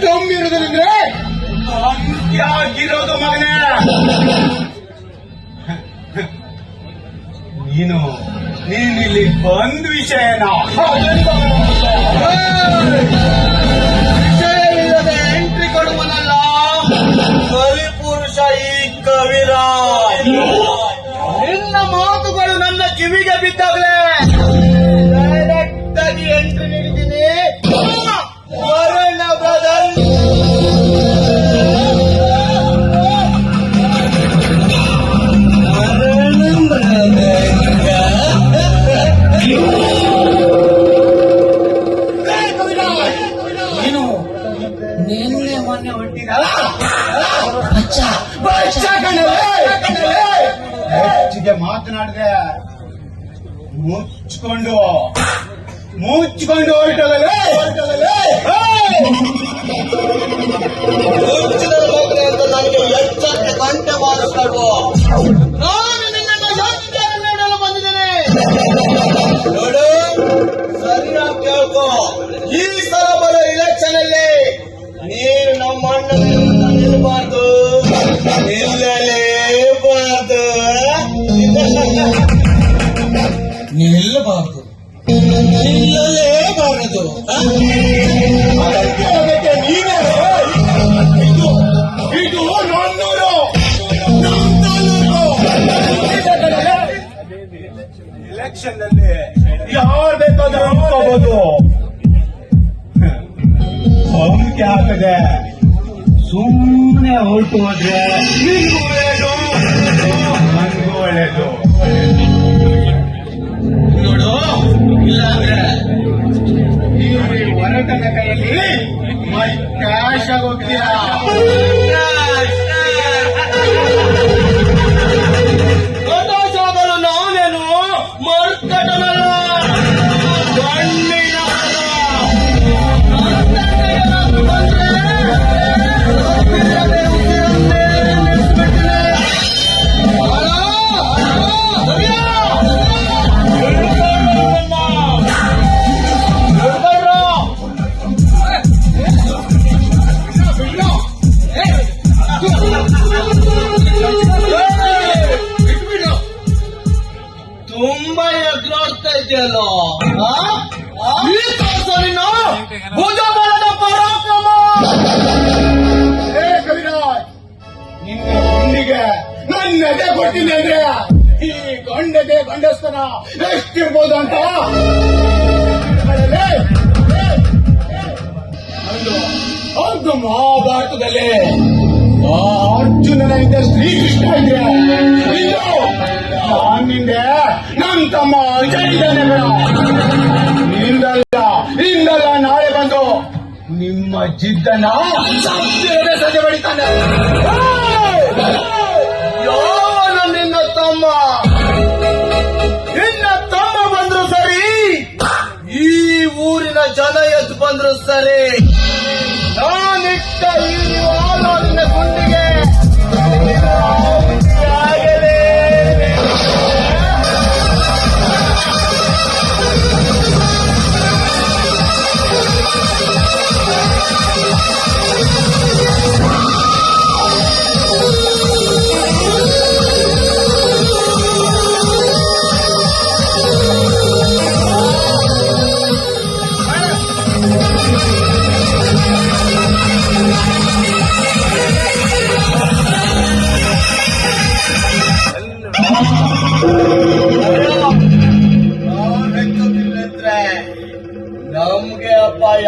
ತುಂಬಿರುವುದಂದ್ರೆ ಅಂತ್ಯ ಆಗಿರೋದು ಮಗನೇ. ನೀನಿಲ್ಲಿ ಬಂದ್ ವಿಷಯನ ವಿಷಯ ಇಲ್ಲದೆ ಎಂಟ್ರಿ ಕೊಡುವನಲ್ಲ ಕಲಿಪುರುಷ ಈ ಕವಿರಾಜ್. ನಿನ್ನ ಮಾತುಗಳು ನನ್ನ ಕಿವಿಗೆ ಬಿದ್ದಾಗಲೇ ಡೈರೆಕ್ಟ್ ಆಗಿ ಎಂಟ್ರಿ ನೀಡಿದ್ದೀನಿ. ವರುಣ ಬ್ರದರ್ ನಿನ್ನೆ ಮೊನ್ನೆ ಹೊಟ್ಟಿದಲ್ಲ ಹೆಚ್ಚಿಗೆ ಮಾತನಾಡಿದೆ. ಮುಚ್ಕೊಂಡು ಹೊರಟಲ್ಲೇ ಮುಚ್ಚಿದ ಮಗನೆ ಅಂತ ನನಗೆ ಎಚ್ಚರಿಕೆ ಗಂಟೆ ಮಾತಾಡುವ. ನಾನು ನಿನ್ನನ್ನು ಯೋಚನೆ ನೀಡಲು ಬಂದಿದ್ದೇನೆ. ನೋಡು, ಸರಿಯಾಗಿ ಕೇಳ್ಕೊ. ಈ ಸಲ ಬರೋ ಇಲೆಕ್ಷನ್ ಅಲ್ಲಿ ನೀನು ನಮ್ಮ ಅಣ್ಣನ ನಿಲ್ಲಬಾರ್ದು, ನಿಲ್ಲಲೇಬಾರ್ದು. ಅದಕ್ಕೆ ನೀವೇ ಇದು ನನ್ನೂರು ಇಲೆಕ್ಷನ್ ನಲ್ಲಿ ಯಾರು ಬೇಕಾದ್ರೂ ಅನ್ಕೋಬಹುದು. ಅಂಕೆ ಹಾಕದೆ ಸುಮ್ಮನೆ ಹೊರಟು ಹೋದ್ರೆ ನಿನ್ಗೂ ಒಳ್ಳೇದು, ನನ್ಗೂ ಒಳ್ಳೇದು. ನೋಡು, ಇಲ್ಲಾಂದ್ರೆ ಈ ಹೊರಟನ ಕೈಯಲ್ಲಿ ಕ್ಯಾಶ್ ಆಗಿ ಹೋಗ್ತೀರಾ. ಕಟಾಸಾಗಲು ನಾನೇನು ಮರ್ಕಟನಲ್ಲ, ಗಣ್ಣಿನ ತುಂಬಾ ಎದುರಾಡ್ತಾ ಇದೆಯಲ್ಲ ಈ ತಾಸಲಿನ ಭುಜಬಲದ ಪರಾಕ್ರಮ. ಕವಿರಾಜ್, ನಿನ್ನ ಗುಂಡಿಗೆ ನನ್ನೆದೆ ಕೊಡ್ತೀನಿ ಅಂದ್ರೆ ಈ ಗಂಡಗೆ ಗಂಡಸ್ತನ ಎಷ್ಟಿರ್ಬೋದು ಅಂತ ಒಂದು ಮಹಾಭಾರತದಲ್ಲಿ ಅರ್ಜುನನ ಹಿಂದೆ ಶ್ರೀಕೃಷ್ಣ ಇದ್ರೆ ನಿಂದೆ ನನ್ ತಮ್ಮ ಅಜಯ್ ಇದ್ದಾನೆ ಬೇಡ. ನಿಂದಲ್ಲ ನಾಳೆ ಬಂದು ನಿಮ್ಮ ಜಿದ್ದನ್ನ ಸಜೆ ಬಡಿತಾನೆ. ಯಾವನ ನಿನ್ನ ತಮ್ಮ ಬಂದ್ರು ಸರಿ, ಈ ಊರಿನ ಜನ ಎದ್ದು ಬಂದ್ರು ಸರಿ, ನಾನಿಟ್ಟ ಈ ನಿನ್ನ ಗುಂಡಿಗೆ ನಮ್ಗೆ ಅಪಾಯ.